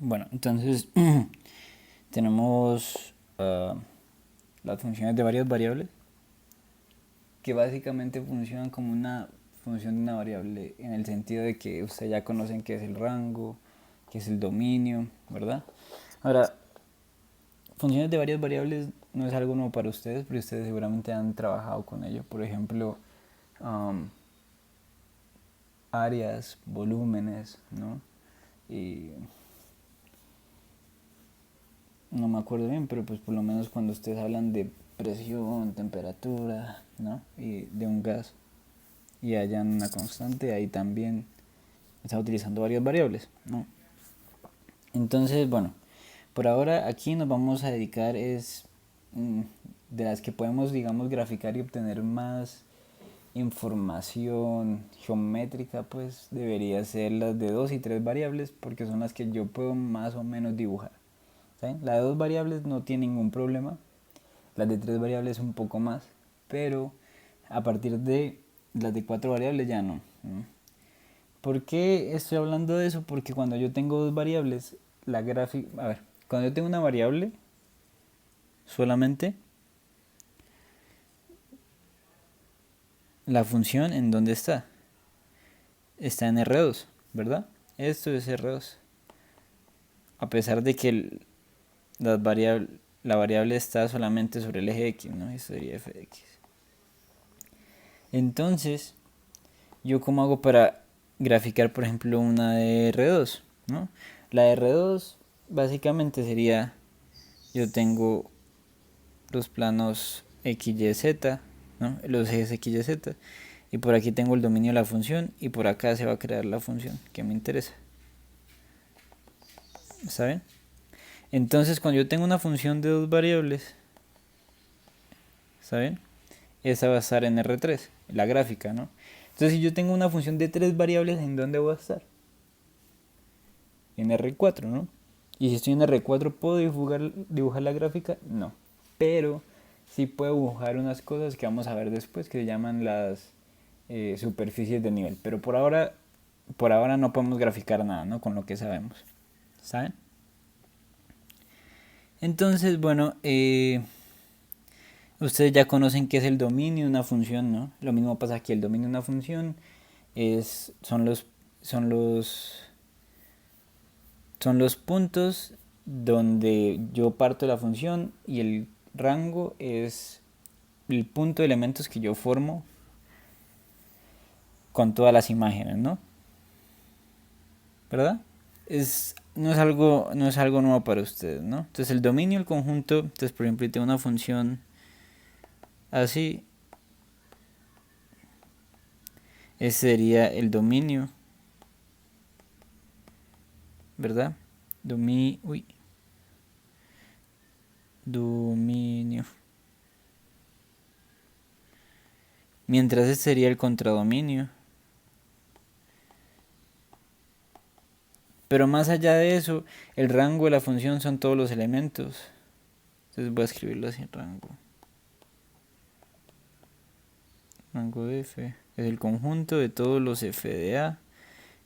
Bueno, entonces tenemos las funciones de varias variables que básicamente funcionan como una función de una variable en el sentido de que ustedes ya conocen qué es el rango, qué es el dominio, ¿verdad? Ahora, funciones de varias variables no es algo nuevo para ustedes, pero ustedes seguramente han trabajado con ello. Por ejemplo, um, áreas, volúmenes, ¿no? Y no me acuerdo bien, pero pues por lo menos cuando ustedes hablan de presión, temperatura, ¿no? Y de un gas y hayan una constante, ahí también está utilizando varias variables, ¿no? Entonces, bueno, por ahora aquí nos vamos a dedicar es de las que podemos, digamos, graficar y obtener más información geométrica, pues debería ser las de 2 y 3 variables, porque son las que yo puedo más o menos dibujar. ¿Saben? La de 2 variables no tiene ningún problema, las de 3 variables un poco más, pero a partir de las de 4 variables ya no, ¿no? ¿Por qué estoy hablando de eso? Porque cuando yo tengo 2 variables, la gráfica, a ver, cuando yo tengo una variable solamente, la función en dónde está en R2, ¿verdad? Esto es R2. A pesar de que las la variable está solamente sobre el eje X, ¿no? Esto sería f de x. Entonces, ¿yo cómo hago para graficar, por ejemplo, una de R2, ¿no? La de R2 básicamente sería, yo tengo los planos X, Y, Z, ¿no? Los ejes X, Y, Z. Y por aquí tengo el dominio de la función y por acá se va a crear la función que me interesa. ¿Saben? Entonces, cuando yo tengo una función de 2 variables, ¿saben? Esa va a estar en R3, la gráfica, ¿no? Entonces, si yo tengo una función de 3 variables, ¿en dónde voy a estar? En R4, ¿no? Y si estoy en R4, ¿puedo dibujar la gráfica? No. Pero sí puedo dibujar unas cosas que vamos a ver después que se llaman las superficies de nivel. Pero por ahora no podemos graficar nada, ¿no? Con lo que sabemos. ¿Saben? Entonces, bueno, ustedes ya conocen qué es el dominio de una función, ¿no? Lo mismo pasa aquí, el dominio de una función son los, son los puntos donde yo parto de la función y el rango es el punto de elementos que yo formo con todas las imágenes, ¿no? ¿Verdad? No es algo nuevo para ustedes, ¿no? Entonces el dominio, el conjunto, entonces por ejemplo, tengo una función así, ese sería el dominio, ¿verdad? Dominio. Mientras ese sería el contradominio. Pero más allá de eso, el rango de la función son todos los elementos. Entonces voy a escribirlo así, rango. Rango de f es el conjunto de todos los f de a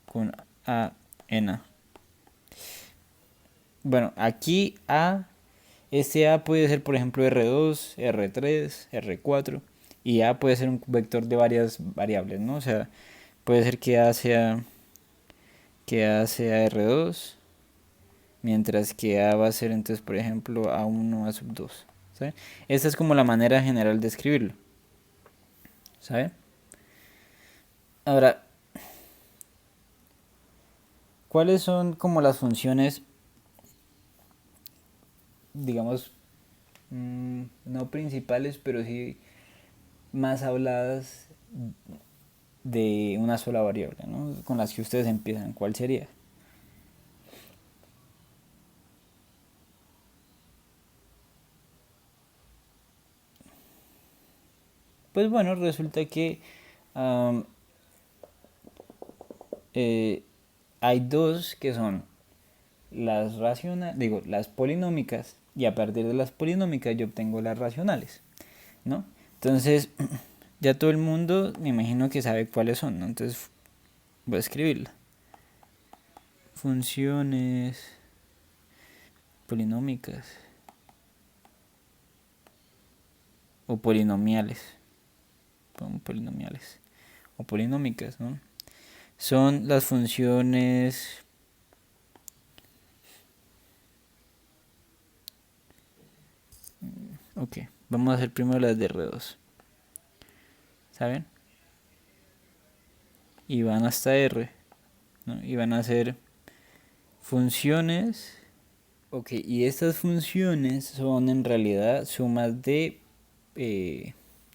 con a en a. Bueno, aquí este a puede ser por ejemplo R2, R3, R4 y a puede ser un vector de varias variables, ¿no? O sea, puede ser que a sea R2, mientras que a va a ser entonces por ejemplo A1, A sub 2. ¿Sabe? Esta es como la manera general de escribirlo. ¿Sabe? Ahora, ¿cuáles son como las funciones, digamos, no principales, pero sí más habladas de una sola variable, ¿no? Con las que ustedes empiezan? ¿Cuál sería? Pues bueno, resulta que um, eh, hay dos que son las polinómicas, y a partir de las polinómicas yo obtengo las racionales, ¿no? Entonces, ya todo el mundo me imagino que sabe cuáles son, ¿no? Entonces voy a escribirla. Funciones polinómicas o polinomiales, polinomiales o polinómicas, ¿no? Son las funciones ok, vamos a hacer primero las de R2, ¿saben? Y van hasta R, ¿no? Y van a ser funciones. Ok, y estas funciones son en realidad sumas de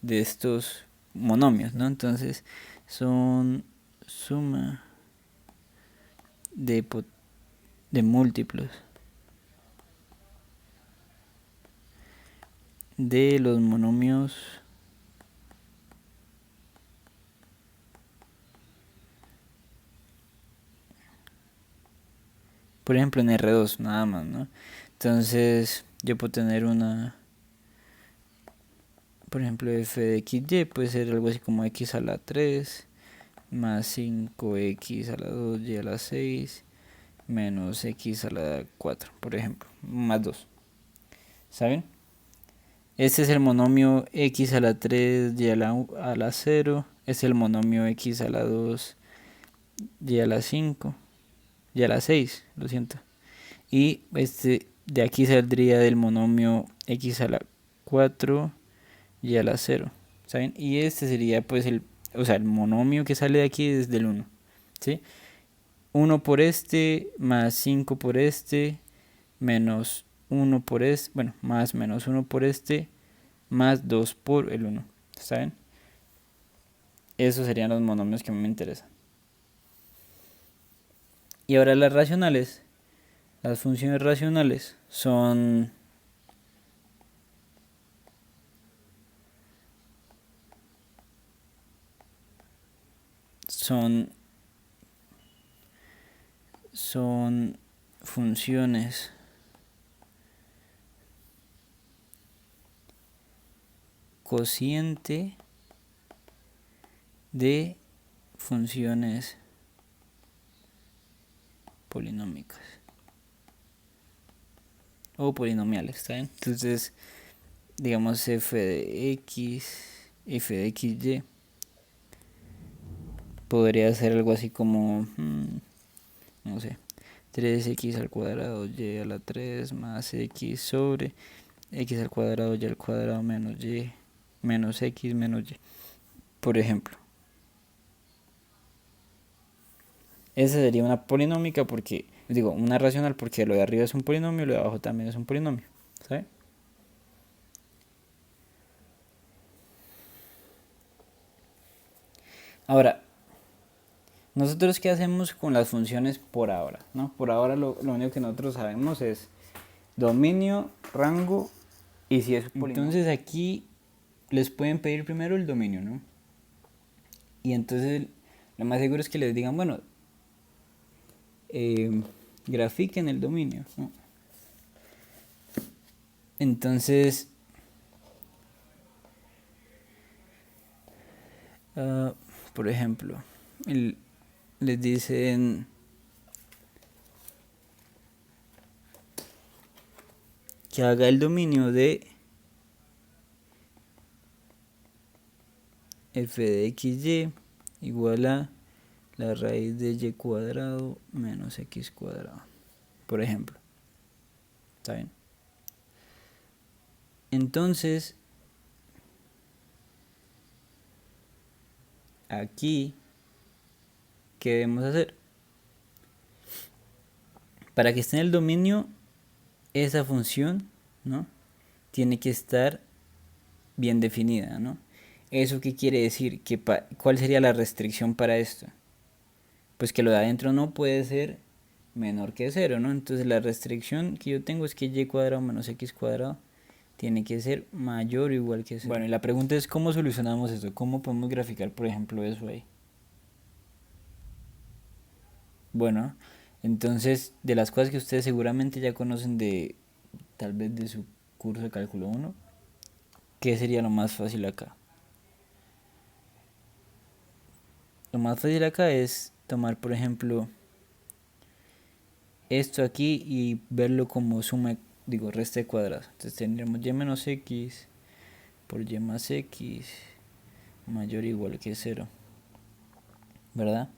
estos monomios, ¿no? Entonces son suma de múltiplos de los monomios por ejemplo en R2 nada más, ¿no? Entonces yo puedo tener una, por ejemplo, f de xy puede ser algo así como x a la 3 más 5x a la 2y a la 6 menos x a la 4, por ejemplo, más 2. ¿Saben? Este es el monomio x a la 3 y a la 0. Este es el monomio x a la 2 y a la 5 y a la 6, lo siento. Y este de aquí saldría del monomio x a la 4 y a la 0, ¿saben? Y este sería pues el monomio que sale de aquí es del 1, ¿sí? 1 por este, más 5 por este, menos 1 por este, bueno, más menos 1 por este, más 2 por el 1, ¿saben? Esos serían los monomios que a mí me interesan. Y ahora las racionales. Las funciones racionales son funciones cociente de funciones polinómicas o polinomiales, ¿saben? Entonces, digamos f de xy podría ser algo así como, no sé, 3x al cuadrado y a la 3 más x sobre x al cuadrado y al cuadrado menos y menos x menos y, por ejemplo. Esa sería una polinómica porque, digo, una racional porque lo de arriba es un polinomio y lo de abajo también es un polinomio, ¿sabe? Ahora, nosotros qué hacemos con las funciones por ahora, ¿no? Por ahora lo único que nosotros sabemos es dominio, rango y si es un polinomio. Entonces aquí les pueden pedir primero el dominio, ¿no? Y entonces lo más seguro es que les digan, bueno, grafiquen el dominio, ¿no? Entonces, por ejemplo, les dicen que haga el dominio de f de xy igual a la raíz de y cuadrado menos x cuadrado, por ejemplo. ¿Está bien? Entonces, aquí, ¿qué debemos hacer? Para que esté en el dominio, esa función, ¿no? Tiene que estar bien definida, ¿no? ¿Eso qué quiere decir? ¿Cuál sería la restricción para esto? Pues que lo de adentro no puede ser menor que 0, ¿no? Entonces la restricción que yo tengo es que y cuadrado menos x cuadrado tiene que ser mayor o igual que 0. Bueno, y la pregunta es ¿cómo solucionamos eso? ¿Cómo podemos graficar, por ejemplo, eso ahí? Bueno, entonces de las cosas que ustedes seguramente ya conocen de tal vez de su curso de cálculo 1, ¿qué sería lo más fácil acá? Lo más fácil acá es tomar, por ejemplo, esto aquí y verlo como suma, digo, resta de cuadrados. Entonces tendríamos y menos x por y más x mayor o igual que 0, ¿verdad?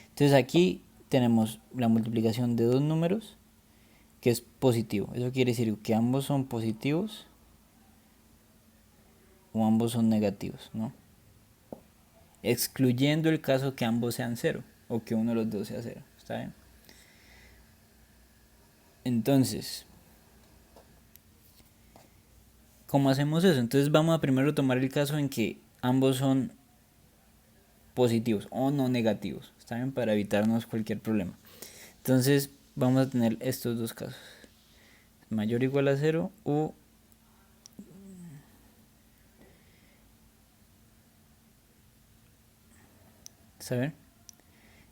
Entonces aquí tenemos la multiplicación de dos números que es positivo. Eso quiere decir que ambos son positivos o ambos son negativos, ¿no? Excluyendo el caso que ambos sean 0 o que uno de los dos sea 0, ¿está bien? Entonces, ¿cómo hacemos eso? Entonces vamos a primero tomar el caso en que ambos son positivos o no negativos, ¿está bien? Para evitarnos cualquier problema. Entonces vamos a tener estos dos casos, mayor o igual a 0 o ¿saben?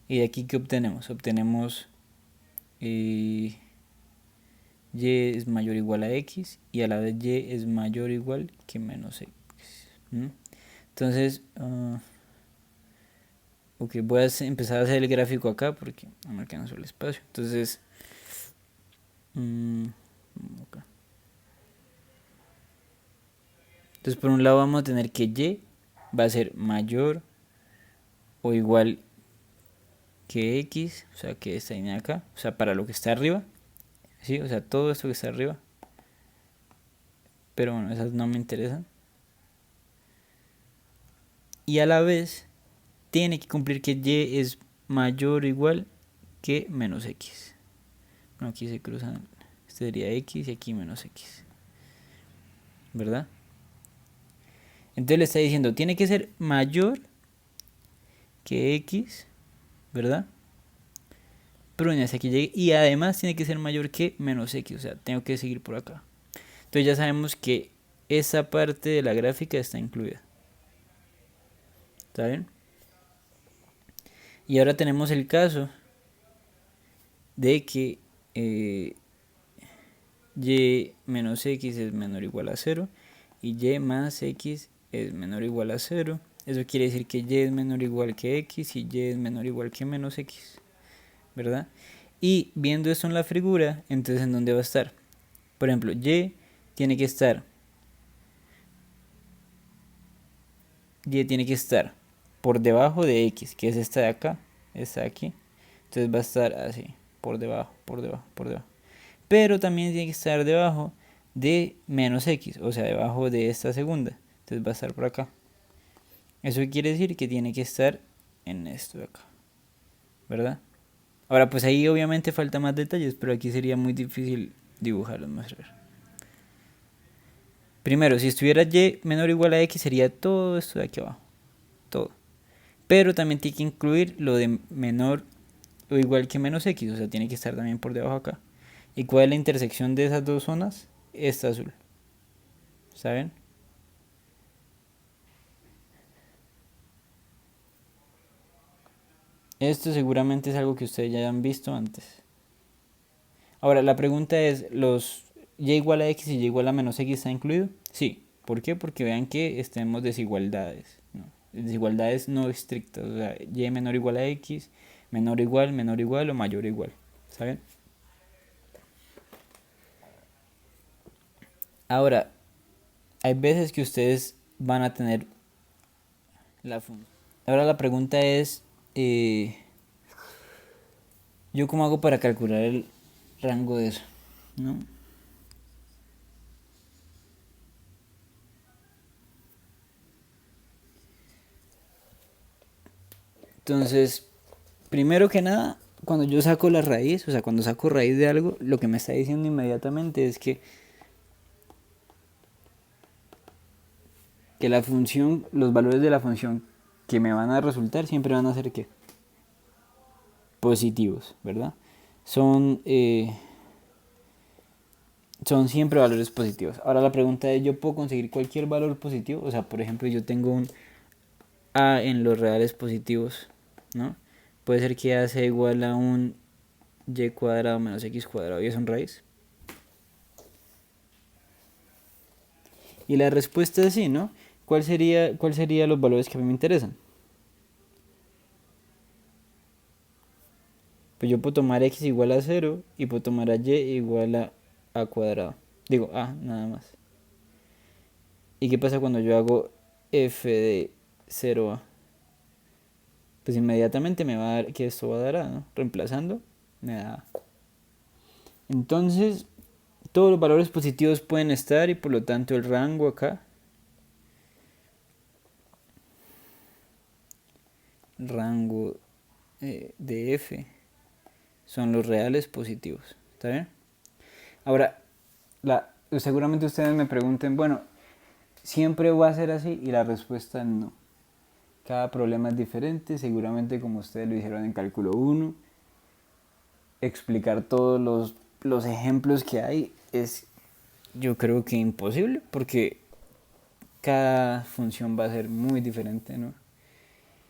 Y de aquí ¿qué obtenemos? Obtenemos y es mayor o igual a x y a la vez y es mayor o igual que menos x. Entonces, ok, voy a empezar a hacer el gráfico acá porque no me alcanza el espacio. Entonces, okay. Entonces por un lado vamos a tener que y va a ser mayor o igual que x, o sea que esta línea acá, o sea para lo que está arriba, ¿sí? O sea todo esto que está arriba, pero bueno, esas no me interesan. Y a la vez tiene que cumplir que y es mayor o igual que menos x. Bueno, aquí se cruzan, este sería x y aquí menos x, ¿verdad? Entonces le está diciendo, tiene que ser mayor que x, ¿verdad? Pero en hasta que llegue, y además tiene que ser mayor que menos x, o sea, tengo que seguir por acá. Entonces ya sabemos que esa parte de la gráfica está incluida. ¿Está bien? Y ahora tenemos el caso de que y menos x es menor o igual a 0 y y más x es menor o igual a 0. Eso quiere decir que y es menor o igual que x y y es menor o igual que menos x, ¿verdad? Y viendo esto en la figura, entonces ¿en dónde va a estar? Por ejemplo, y tiene que estar por debajo de x, que es esta de acá, esta de aquí. Entonces va a estar así, por debajo, por debajo, por debajo. Pero también tiene que estar debajo de menos x, o sea, debajo de esta segunda. Entonces va a estar por acá. Eso quiere decir que tiene que estar en esto de acá, ¿verdad? Ahora, pues ahí obviamente falta más detalles, pero aquí sería muy difícil dibujarlos, mostrar. Primero, si estuviera y menor o igual a x, sería todo esto de aquí abajo. Todo. Pero también tiene que incluir lo de menor o igual que menos x, o sea, tiene que estar también por debajo acá. ¿Y cuál es la intersección de esas dos zonas? Esta azul. ¿Saben? Esto seguramente es algo que ustedes ya han visto antes. Ahora, la pregunta es, ¿los y igual a x y y igual a menos x está incluido? Sí. ¿Por qué? Porque vean que tenemos desigualdades, ¿no? Desigualdades no estrictas, o sea, y menor o igual a x, menor o igual o mayor o igual. ¿Saben? Ahora, hay veces que ustedes van a tener la función. Ahora la pregunta es, ¿yo cómo hago para calcular el rango de eso? ¿No? Entonces, primero que nada, cuando yo saco la raíz, o sea, cuando saco raíz de algo, lo que me está diciendo inmediatamente es que la función, los valores de la función que me van a resultar siempre van a ser ¿qué? Positivos, ¿verdad? Son siempre valores positivos. Ahora la pregunta es, ¿yo puedo conseguir cualquier valor positivo? O sea, por ejemplo, yo tengo un a en los reales positivos, ¿no? Puede ser que a sea igual a un y cuadrado menos x cuadrado y es un raíz. Y la respuesta es sí, ¿no? ¿Cuál sería los valores que a mí me interesan? Pues yo puedo tomar x igual a 0 y puedo tomar a y igual a cuadrado. Digo, a nada más. ¿Y qué pasa cuando yo hago f de 0a? Pues inmediatamente me va a dar que esto va a dar a, ¿no? Reemplazando, me da a. Entonces, todos los valores positivos pueden estar y por lo tanto el rango acá, rango de f, son los reales positivos. ¿Está bien? Ahora, seguramente ustedes me pregunten, bueno, ¿siempre va a ser así? Y la respuesta es no. Cada problema es diferente, seguramente como ustedes lo hicieron en cálculo 1, explicar todos los ejemplos que hay es, yo creo que imposible, porque cada función va a ser muy diferente, ¿no?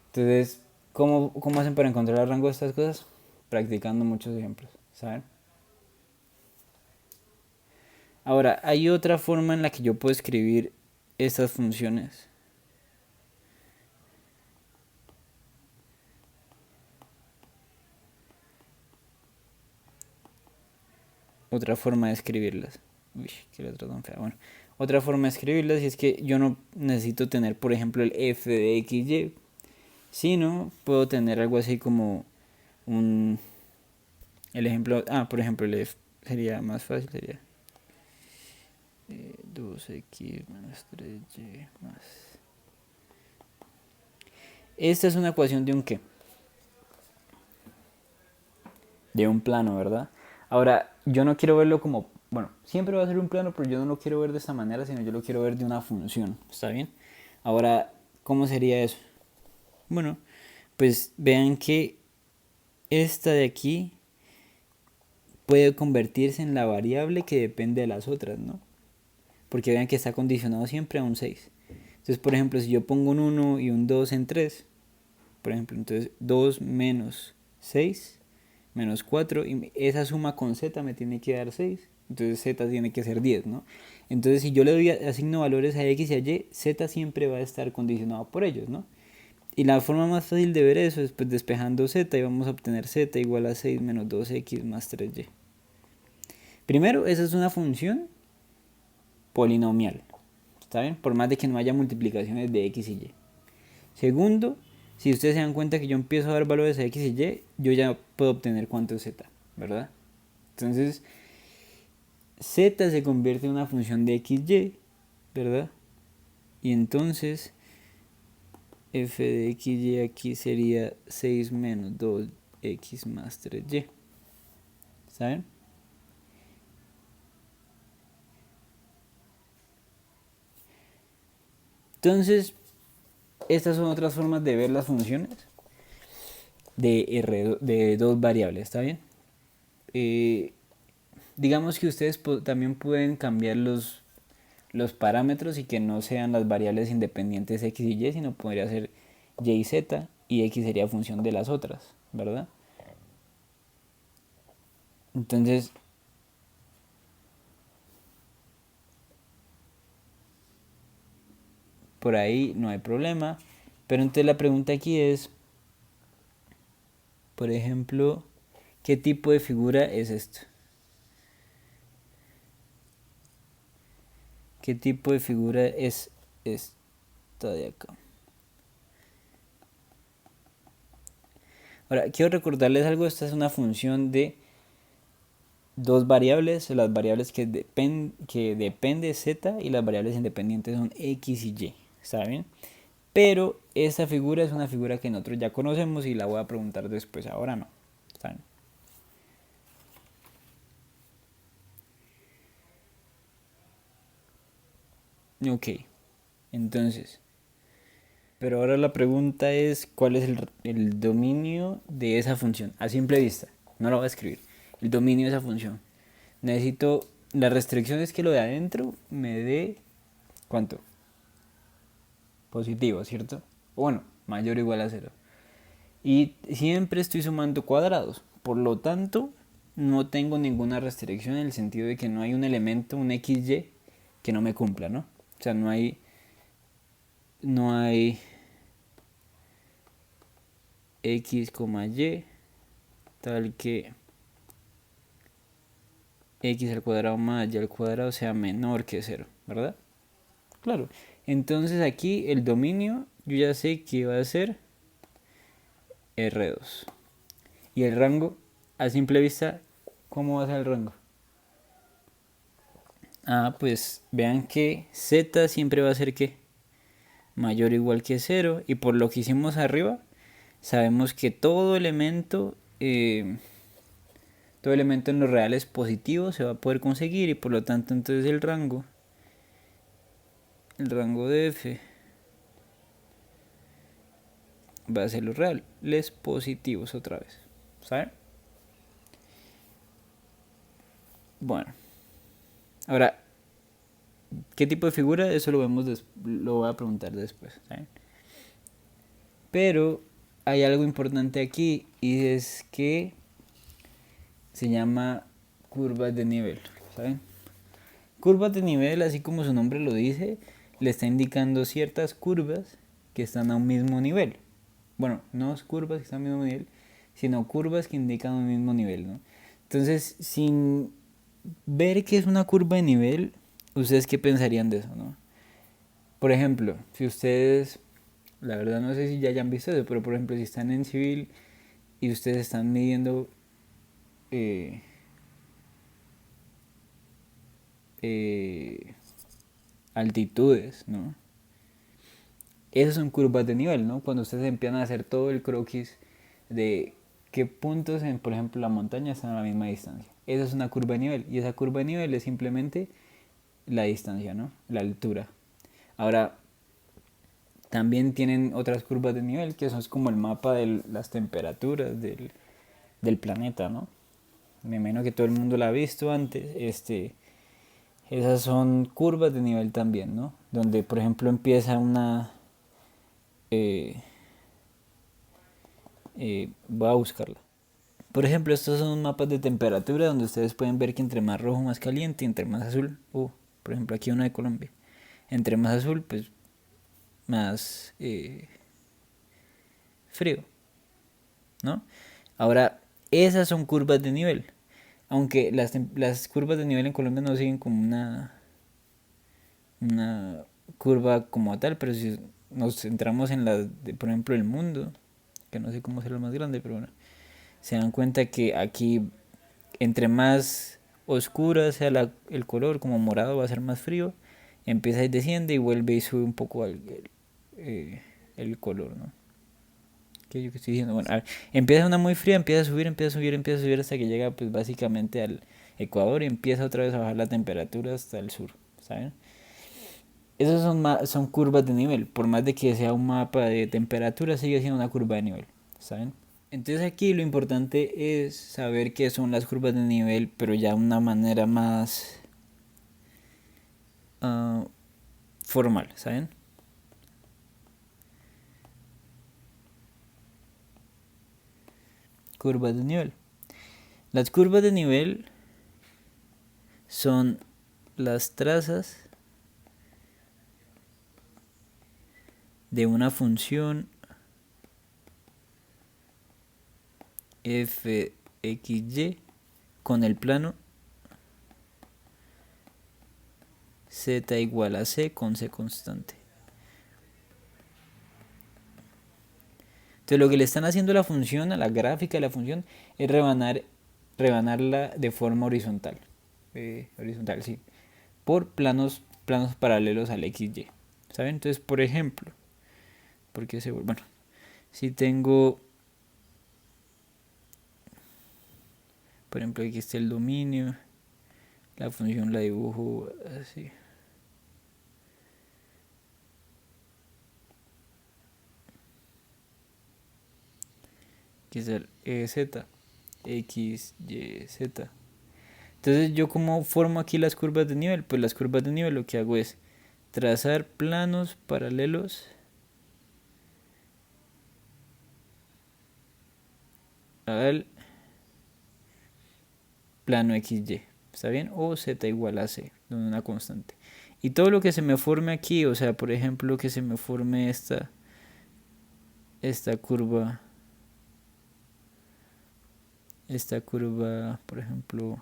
Entonces, ¿cómo hacen para encontrar el rango de estas cosas? Practicando muchos ejemplos, ¿saben? Ahora, hay otra forma en la que yo puedo escribir estas funciones. Otra forma de escribirlas. Uy, qué letra tan fea. Bueno, otra forma de escribirlas es que yo no necesito tener, por ejemplo, el f de xy, sino puedo tener algo así como el ejemplo, por ejemplo, el f sería más fácil, sería 2x menos 3y más. Esta es una ecuación de un qué? De un plano, ¿verdad? Ahora, yo no quiero verlo como, bueno, siempre va a ser un plano, pero yo no lo quiero ver de esta manera, sino yo lo quiero ver de una función, ¿está bien? Ahora, ¿cómo sería eso? Bueno, pues vean que esta de aquí puede convertirse en la variable que depende de las otras, ¿no? Porque vean que está condicionado siempre a un 6. Entonces, por ejemplo, si yo pongo un 1 y un 2 en 3, por ejemplo, entonces 2 menos 6 menos 4, y esa suma con z me tiene que dar 6, entonces z tiene que ser 10, ¿no? Entonces si yo le doy asigno valores a x y a y, z siempre va a estar condicionado por ellos, ¿no? Y la forma más fácil de ver eso es pues despejando z y vamos a obtener z igual a 6 menos 2x más 3y. Primero, esa es una función polinomial, ¿está bien? Por más de que no haya multiplicaciones de x y y. Segundo, si ustedes se dan cuenta que yo empiezo a dar valores a x y y, yo ya puedo obtener cuánto es z, ¿verdad? Entonces, z se convierte en una función de xy, ¿verdad? Y entonces, f de xy aquí sería 6 menos 2x más 3y. ¿Saben? Entonces, estas son otras formas de ver las funciones de dos variables, ¿está bien? Digamos que ustedes también pueden cambiar los parámetros y que no sean las variables independientes x y y, sino podría ser y y z, y x sería función de las otras, ¿verdad? Entonces, por ahí no hay problema. Pero entonces la pregunta aquí es, por ejemplo, ¿qué tipo de figura es esto? ¿Qué tipo de figura es esta de acá? Ahora, quiero recordarles algo, esta es una función de dos variables, las variables que depende z y las variables independientes son x y y, ¿está bien? Pero esta figura es una figura que nosotros ya conocemos y la voy a preguntar después, ahora no, ¿está bien? Ok, entonces, pero ahora la pregunta es cuál es el dominio de esa función, a simple vista, no lo voy a escribir, el dominio de esa función. Necesito, la restricción es que lo de adentro me dé, ¿cuánto? Positivo, ¿cierto? O bueno, mayor o igual a 0. Y siempre estoy sumando cuadrados, por lo tanto, no tengo ninguna restricción en el sentido de que no hay un elemento, un xy, que no me cumpla, ¿no? O sea, no hay x, y tal que x al cuadrado más y al cuadrado sea menor que 0, ¿verdad? Claro. Entonces aquí el dominio yo ya sé que va a ser R2. Y el rango, a simple vista, ¿cómo va a ser el rango? Pues vean que z siempre va a ser ¿qué? Mayor o igual que 0. Y por lo que hicimos arriba, sabemos que todo elemento en los reales positivo se va a poder conseguir, y por lo tanto entonces el rango de f va a ser los reales positivos otra vez, ¿saben? Bueno, ahora, ¿qué tipo de figura? Eso lo voy a preguntar después, ¿saben? Pero hay algo importante aquí, y es que se llama curvas de nivel, ¿saben? Curvas de nivel, así como su nombre lo dice, le está indicando ciertas curvas que están a un mismo nivel. Bueno, no curvas que están a un mismo nivel, sino curvas que indican un mismo nivel, ¿no? Entonces, sin ver qué es una curva de nivel, ¿ustedes qué pensarían de eso, no? Por ejemplo, si ustedes, la verdad no sé si ya hayan visto eso, pero por ejemplo, si están en civil y ustedes están midiendo altitudes, ¿no? Esas son curvas de nivel, ¿no? Cuando ustedes empiezan a hacer todo el croquis de qué puntos, por ejemplo, la montaña están a la misma distancia. Esa es una curva de nivel, y esa curva de nivel es simplemente la distancia, ¿no? La altura. Ahora, también tienen otras curvas de nivel, que eso es como el mapa de las temperaturas del planeta, ¿no? Me imagino que todo el mundo la ha visto antes. Esas son curvas de nivel también, ¿no? Donde, por ejemplo, empieza una... voy a buscarla. Por ejemplo, estos son mapas de temperatura donde ustedes pueden ver que entre más rojo más caliente, y entre más azul, por ejemplo aquí una de Colombia, entre más azul pues más frío, ¿no? Ahora, esas son curvas de nivel, aunque las curvas de nivel en Colombia no siguen como una curva como tal, pero si nos centramos en las de, por ejemplo, el mundo, que no sé cómo será el más grande, pero bueno, se dan cuenta que aquí entre más oscura sea el color, como morado va a ser más frío, empieza y desciende y vuelve y sube un poco el color, ¿no? ¿Qué yo que estoy diciendo? Bueno, a ver, empieza una muy fría, empieza a subir, empieza a subir, empieza a subir hasta que llega pues básicamente al Ecuador, y empieza otra vez a bajar la temperatura hasta el sur, ¿saben? Esas son curvas de nivel, por más de que sea un mapa de temperatura, sigue siendo una curva de nivel, ¿saben? Entonces aquí lo importante es saber qué son las curvas de nivel, pero ya de una manera más formal, ¿saben? Curvas de nivel. Las curvas de nivel son las trazas de una función fxy con el plano z igual a c con c constante. Entonces lo que le están haciendo a la función, a la gráfica de la función, es rebanarla de forma horizontal. Horizontal, sí. Por planos paralelos al xy. ¿Saben? Entonces, por ejemplo, bueno, si tengo, por ejemplo, aquí está el dominio, la función la dibujo así. Aquí está el z, x, y, z. Entonces, ¿yo cómo formo aquí las curvas de nivel? Pues las curvas de nivel lo que hago es trazar planos paralelos al plano xy, ¿está bien? O z igual a c, donde una constante. Y todo lo que se me forme aquí, o sea, por ejemplo, que se me forme esta curva esta curva, por ejemplo,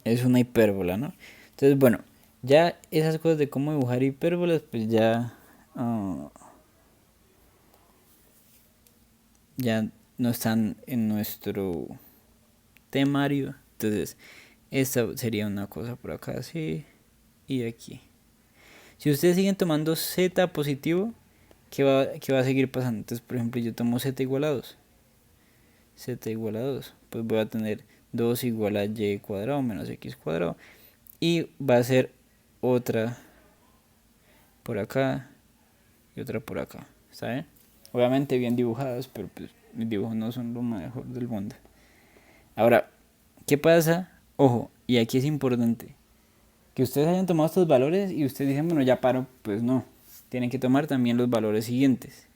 es una hipérbola, ¿no? Entonces, bueno, ya esas cosas de cómo dibujar hipérbolas, pues ya no están en nuestro temario. Entonces, esta sería una cosa por acá, así, y aquí. Si ustedes siguen tomando z positivo, qué va a seguir pasando? Entonces, por ejemplo, yo tomo z igual a 2. Z igual a 2. Pues voy a tener 2 igual a y cuadrado menos x cuadrado. Y va a ser otra por acá y otra por acá. ¿Saben? Obviamente bien dibujadas, pero pues mis dibujos no son lo mejor del mundo. Ahora, ¿qué pasa? Ojo, y aquí es importante que ustedes hayan tomado estos valores y ustedes dicen, bueno, ya paro. Pues no, tienen que tomar también los valores siguientes.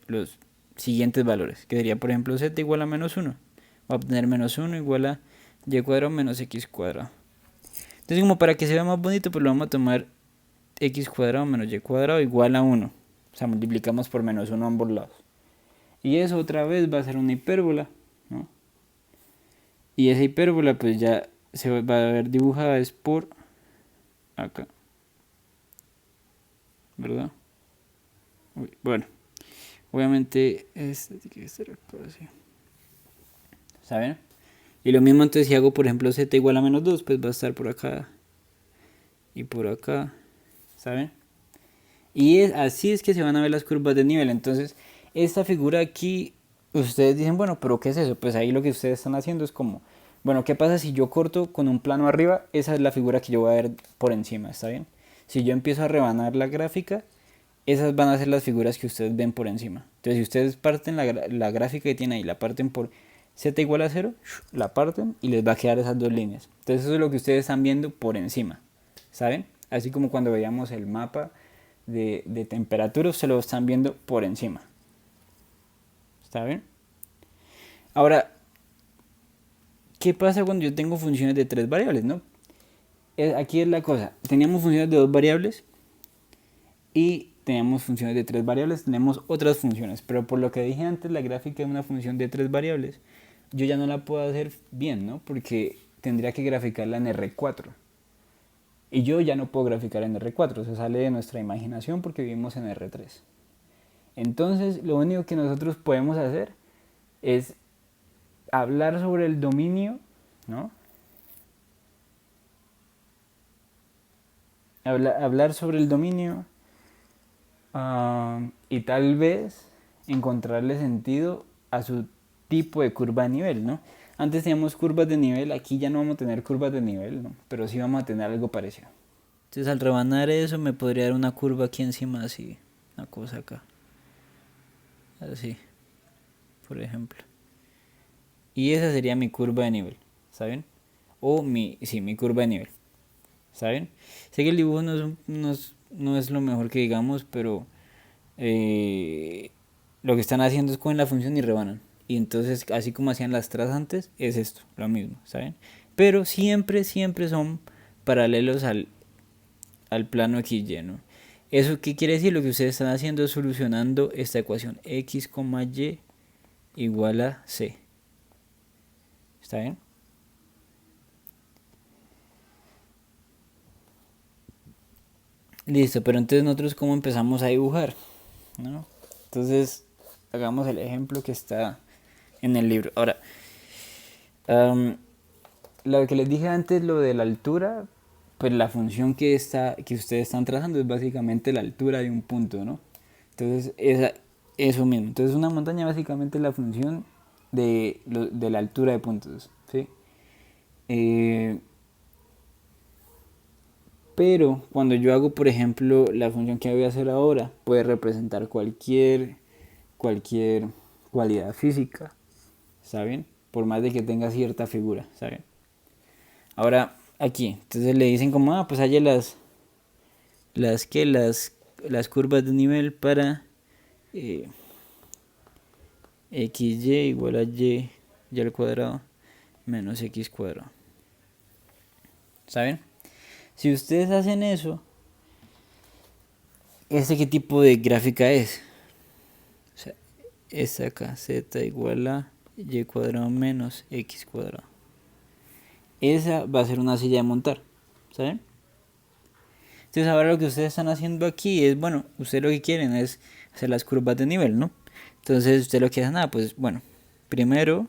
Los siguientes valores, que sería por ejemplo z igual a menos 1. Va a obtener menos 1 igual a y cuadrado menos x cuadrado. Entonces, como para que se vea más bonito, pues lo vamos a tomar x cuadrado menos y cuadrado igual a 1. O sea, multiplicamos por menos 1 a ambos lados. Y eso otra vez va a ser una hipérbola, ¿no? Y esa hipérbola pues ya se va a ver dibujada es por acá. ¿Verdad? Bueno, obviamente este tiene que estar acá así. ¿Saben? Y lo mismo entonces si hago por ejemplo z igual a menos 2, pues va a estar por acá y por acá. ¿Saben? Y así es que se van a ver las curvas de nivel. Entonces, esta figura aquí, ustedes dicen, bueno, pero ¿qué es eso? Pues ahí lo que ustedes están haciendo es como, bueno, ¿qué pasa si yo corto con un plano arriba? Esa es la figura que yo voy a ver por encima, ¿está bien? Si yo empiezo a rebanar la gráfica, esas van a ser las figuras que ustedes ven por encima. Entonces, si ustedes parten la gráfica que tiene ahí, la parten por z igual a 0, la parten y les va a quedar esas dos líneas. Entonces, eso es lo que ustedes están viendo por encima, ¿saben? Así como cuando veíamos el mapa de temperatura, se lo están viendo por encima. ¿Está bien? Ahora, ¿qué pasa cuando yo tengo funciones de 3 variables, no? Aquí es la cosa. Teníamos funciones de 2 variables y teníamos funciones de 3 variables, tenemos otras funciones, pero por lo que dije antes, la gráfica de una función de 3 variables, yo ya no la puedo hacer bien, ¿no? Porque tendría que graficarla en R4. Y yo ya no puedo graficar en R4, se sale de nuestra imaginación porque vivimos en R3. Entonces, lo único que nosotros podemos hacer es hablar sobre el dominio, ¿no? Hablar sobre el dominio y tal vez encontrarle sentido a su tipo de curva de nivel, ¿no? Antes teníamos curvas de nivel, aquí ya no vamos a tener curvas de nivel, ¿no? Pero sí vamos a tener algo parecido. Entonces al rebanar eso me podría dar una curva aquí encima así, una cosa acá. Así, por ejemplo. Y esa sería mi curva de nivel, ¿saben? O mi curva de nivel, ¿saben? Sé que el dibujo no es lo mejor que digamos, pero lo que están haciendo es cogen la función y rebanan. Y entonces, así como hacían las trazas antes, es esto, lo mismo, ¿saben? Pero siempre son paralelos al plano XY, ¿no? ¿Eso qué quiere decir? Lo que ustedes están haciendo es solucionando esta ecuación x, y igual a c. ¿Está bien? Listo, pero entonces nosotros cómo empezamos a dibujar, ¿no? Entonces, hagamos el ejemplo que está en el libro. Ahora, lo que les dije antes, lo de la altura, pues la función que ustedes están trazando es básicamente la altura de un punto, ¿no? Entonces, eso mismo. Entonces, una montaña básicamente es la función de la altura de puntos, ¿sí? Pero cuando yo hago, por ejemplo, la función que voy a hacer ahora, puede representar cualquier cualidad física, ¿saben? Por más de que tenga cierta figura, ¿saben? Ahora, aquí, entonces le dicen como, pues hay las curvas de nivel para xy igual a y al cuadrado menos x cuadrado. ¿Saben? Si ustedes hacen eso, ¿Este qué tipo de gráfica es? O sea, esta acá, z igual a y cuadrado menos x cuadrado. Esa va a ser una silla de montar, ¿saben? Entonces ahora lo que ustedes están haciendo aquí es, bueno, ustedes lo que quieren es hacer las curvas de nivel, ¿no? Entonces ustedes lo que hacen, pues bueno, primero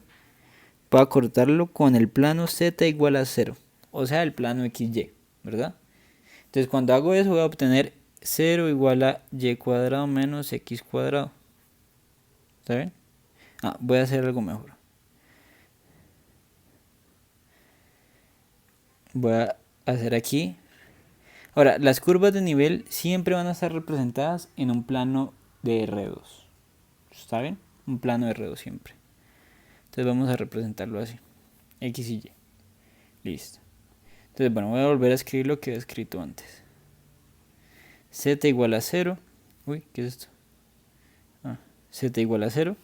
voy a cortarlo con el plano z igual a 0, o sea, el plano xy, ¿verdad? Entonces cuando hago eso voy a obtener 0 igual a y cuadrado menos x cuadrado. ¿Está bien? Voy a hacer algo mejor. Voy a hacer aquí. Ahora, las curvas de nivel siempre van a estar representadas en un plano de R2. ¿Está bien? Un plano de R2 siempre. Entonces vamos a representarlo así. X y Y. Listo. Entonces, bueno, voy a volver a escribir lo que he escrito antes. Z igual a 0. Uy, ¿qué es esto? Z igual a 0.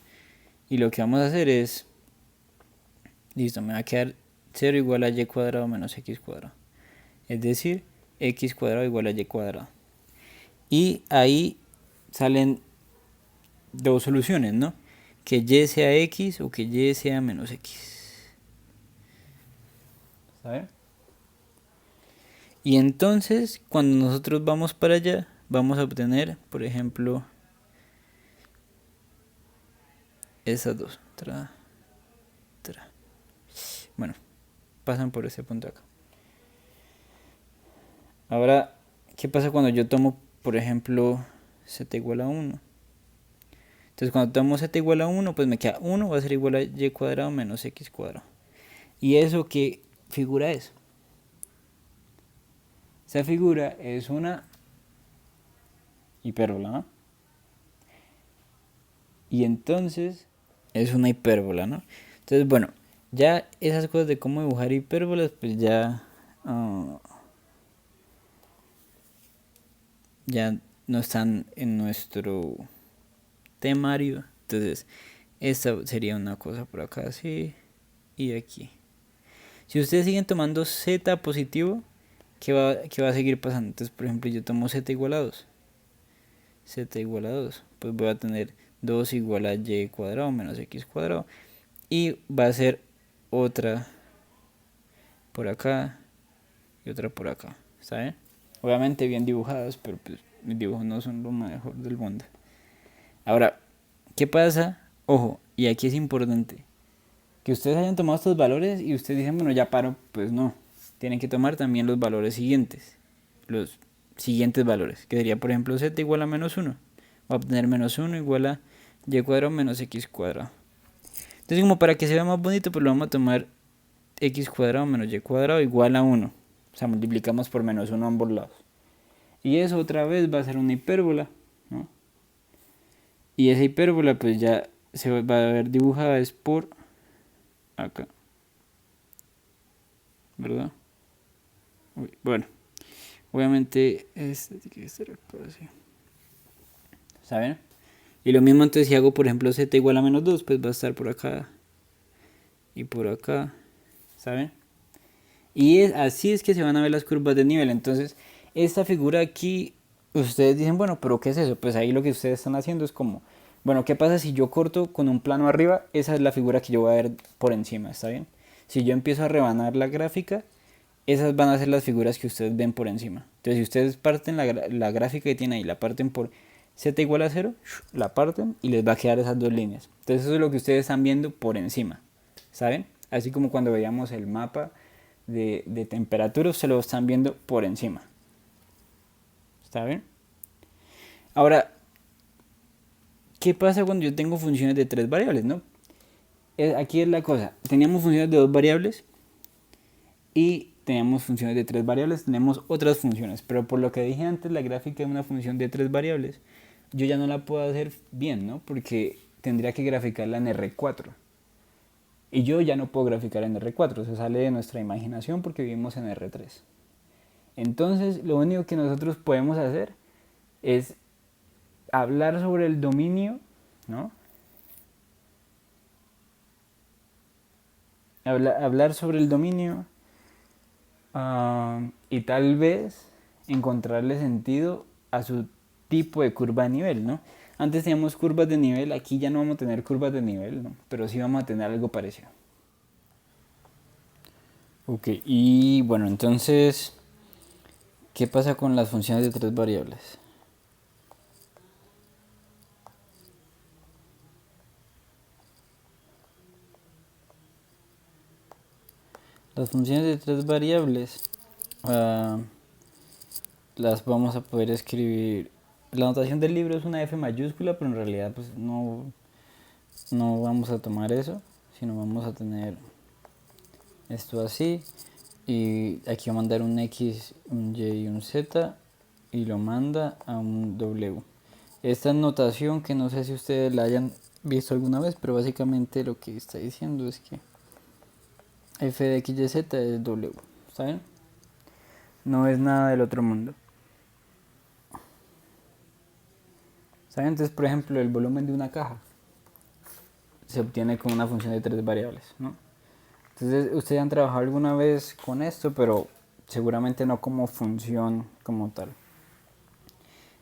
Y lo que vamos a hacer es... Listo, me va a quedar 0 igual a y cuadrado menos x cuadrado. Es decir, x cuadrado igual a y cuadrado. Y ahí salen dos soluciones, ¿no? Que y sea x o que y sea menos x. ¿Saben? Y entonces, cuando nosotros vamos para allá, vamos a obtener, por ejemplo, esas dos. Bueno, pasan por ese punto acá. Ahora, ¿qué pasa cuando yo tomo, por ejemplo, z igual a 1? Entonces, cuando tomo z igual a 1, pues me queda 1 va a ser igual a y cuadrado menos x cuadrado. ¿Y eso qué figura es? Esa figura es una hipérbola, ¿no? Y entonces es una hipérbola, ¿no? Entonces, bueno, ya esas cosas de cómo dibujar hipérbolas, pues ya no están en nuestro temario. Entonces, esta sería una cosa por acá así y aquí. Si ustedes siguen tomando z positivo, ¿qué va a seguir pasando? Entonces, por ejemplo, yo tomo z igual a 2. Z igual a 2. Pues voy a tener 2 igual a y cuadrado menos x cuadrado. Y va a ser otra por acá y otra por acá. ¿Saben? Obviamente bien dibujadas, pero pues mis dibujos no son lo mejor del mundo. Ahora, ¿qué pasa? Ojo, y aquí es importante que ustedes hayan tomado estos valores y ustedes dicen, bueno, ya paro. Pues no, tienen que tomar también los valores siguientes. Los siguientes valores, que sería, por ejemplo, z igual a menos 1. Va a obtener menos 1 igual a y cuadrado menos x cuadrado. Entonces, como para que se vea más bonito, pues lo vamos a tomar x cuadrado menos y cuadrado igual a 1. O sea, multiplicamos por menos 1 a ambos lados. Y eso otra vez va a ser una hipérbola, ¿no? Y esa hipérbola pues ya se va a ver dibujada es por acá. ¿Verdad? Bueno, obviamente este tiene que ser acá así. ¿Saben? Y lo mismo entonces si hago por ejemplo z igual a menos 2, pues va a estar por acá y por acá. ¿Saben? Y así es que se van a ver las curvas de nivel. Entonces, esta figura aquí, ustedes dicen, bueno, pero ¿qué es eso? Pues ahí lo que ustedes están haciendo es como, bueno, ¿qué pasa si yo corto con un plano arriba? Esa es la figura que yo voy a ver por encima, ¿está bien? Si yo empiezo a rebanar la gráfica, esas van a ser las figuras que ustedes ven por encima. Entonces, si ustedes parten la gráfica que tiene ahí, la parten por z igual a 0, la parten y les va a quedar esas dos líneas. Entonces, eso es lo que ustedes están viendo por encima, ¿saben? Así como cuando veíamos el mapa de temperatura, se lo están viendo por encima. ¿Está bien? Ahora, ¿qué pasa cuando yo tengo funciones de 3 variables, no? Aquí es la cosa. Teníamos funciones de 2 variables y teníamos funciones de 3 variables. Tenemos otras funciones, pero por lo que dije antes, la gráfica de una función de 3 variables, yo ya no la puedo hacer bien, ¿no? Porque tendría que graficarla en R4. Y yo ya no puedo graficar en R4, se sale de nuestra imaginación porque vivimos en R3. Entonces, lo único que nosotros podemos hacer es hablar sobre el dominio, ¿no? Hablar sobre el dominio y tal vez encontrarle sentido a su tipo de curva de nivel, ¿no? Antes teníamos curvas de nivel, aquí ya no vamos a tener curvas de nivel, ¿no? Pero sí vamos a tener algo parecido. Ok, y bueno, entonces, ¿qué pasa con las funciones de tres variables? Las funciones de tres variables las vamos a poder escribir. La notación del libro es una F mayúscula, pero en realidad pues no vamos a tomar eso, sino vamos a tener esto así. Y aquí va a mandar un X, un Y y un Z y lo manda a un W. Esta notación que no sé si ustedes la hayan visto alguna vez, pero básicamente lo que está diciendo es que F de X y Z es W. ¿Está bien? No es nada del otro mundo. ¿Saben? Entonces, por ejemplo, el volumen de una caja se obtiene con una función de tres variables, ¿no? Entonces, ustedes han trabajado alguna vez con esto, pero seguramente no como función como tal.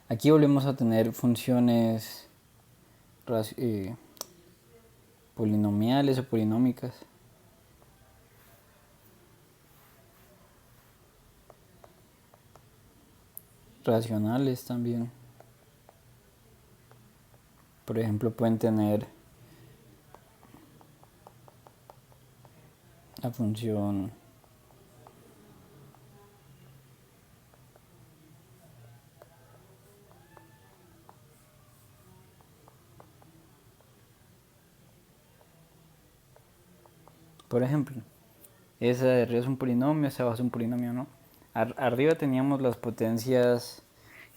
Aquí volvemos a tener funciones polinomiales o polinómicas. Racionales también. Por ejemplo, pueden tener la función por ejemplo, esa de arriba es un polinomio, esa abajo es un polinomio, ¿no? Arriba teníamos las potencias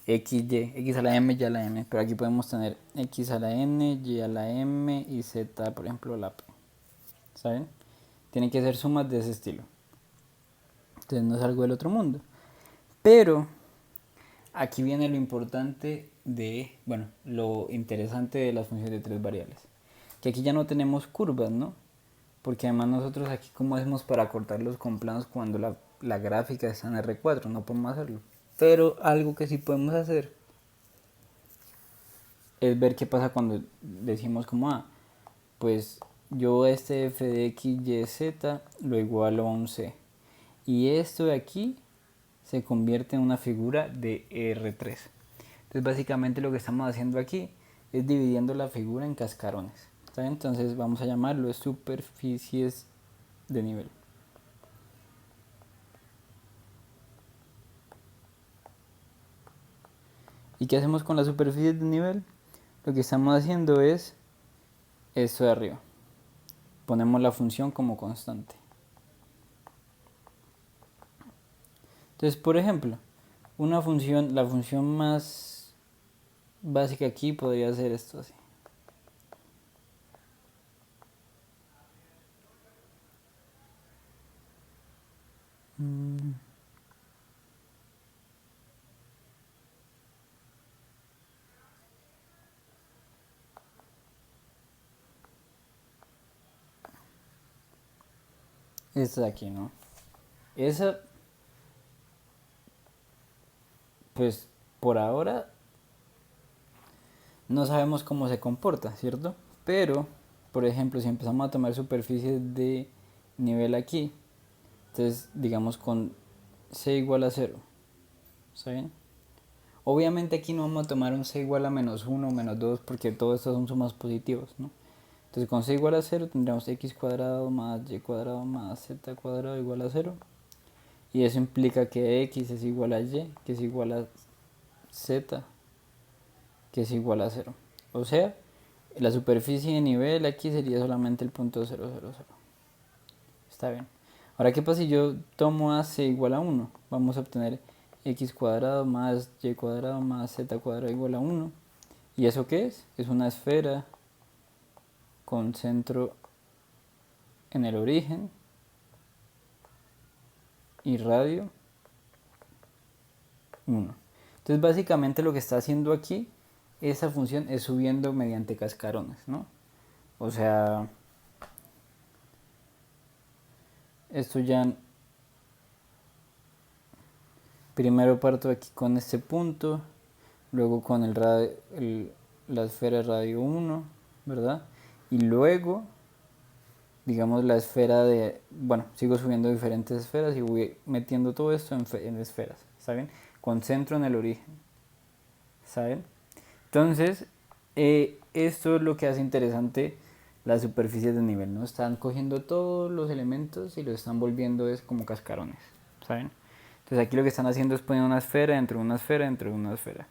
x, y, x a la m, y a la n, pero aquí podemos tener x a la n, y a la m y z, por ejemplo, a la p. ¿Saben? Tienen que ser sumas de ese estilo. Entonces no es algo del otro mundo. Pero aquí viene lo importante de, bueno, lo interesante de las funciones de tres variables. Que aquí ya no tenemos curvas, ¿no? Porque además nosotros aquí, ¿cómo hacemos para cortarlos con planos cuando la gráfica está en R4? No podemos hacerlo. Pero algo que sí podemos hacer es ver qué pasa cuando decimos como, pues yo este f de x, y, z lo igualo a un c. Y esto de aquí se convierte en una figura de R3. Entonces básicamente lo que estamos haciendo aquí es dividiendo la figura en cascarones. ¿Está bien? Entonces vamos a llamarlo superficies de nivel. ¿Y qué hacemos con las superficies de nivel? Lo que estamos haciendo es esto de arriba. Ponemos la función como constante. Entonces, por ejemplo, la función más básica aquí podría ser esto así. Esta de aquí, ¿no? Esa, pues por ahora no sabemos cómo se comporta, ¿cierto? Pero, por ejemplo, si empezamos a tomar superficies de nivel aquí, entonces digamos con c igual a 0, ¿está bien? Obviamente aquí no vamos a tomar un c igual a menos 1 o menos 2 porque todo esto son sumas positivas, ¿no? Entonces con c igual a 0 tendríamos x cuadrado más y cuadrado más z cuadrado igual a 0. Y eso implica que x es igual a y, que es igual a z, que es igual a 0. O sea, la superficie de nivel aquí sería solamente el punto 0, 0, 0. Está bien. Ahora, ¿qué pasa si yo tomo a c igual a 1? Vamos a obtener x cuadrado más y cuadrado más z cuadrado igual a 1. ¿Y eso qué es? Es una esfera con centro en el origen y radio 1. Entonces básicamente lo que está haciendo aquí esa función es subiendo mediante cascarones, ¿no? O sea, esto ya primero parto aquí con este punto, luego con la esfera de radio 1, ¿verdad? Y luego, digamos, la esfera bueno, sigo subiendo diferentes esferas y voy metiendo todo esto en esferas, ¿saben? Concentro en el origen, ¿saben? Entonces, esto es lo que hace interesante las superficies de nivel, ¿no? Están cogiendo todos los elementos y los están volviendo es como cascarones, ¿saben? Entonces aquí lo que están haciendo es poner una esfera dentro de una esfera dentro de una esfera.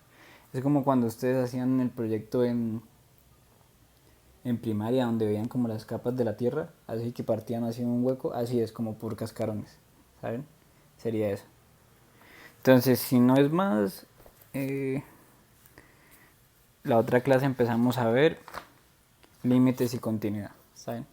Es como cuando ustedes hacían el proyecto en primaria, donde veían como las capas de la Tierra, así que partían así un hueco, así es como por cascarones, ¿saben? Sería eso. Entonces, si no es más, la otra clase empezamos a ver límites y continuidad, ¿saben?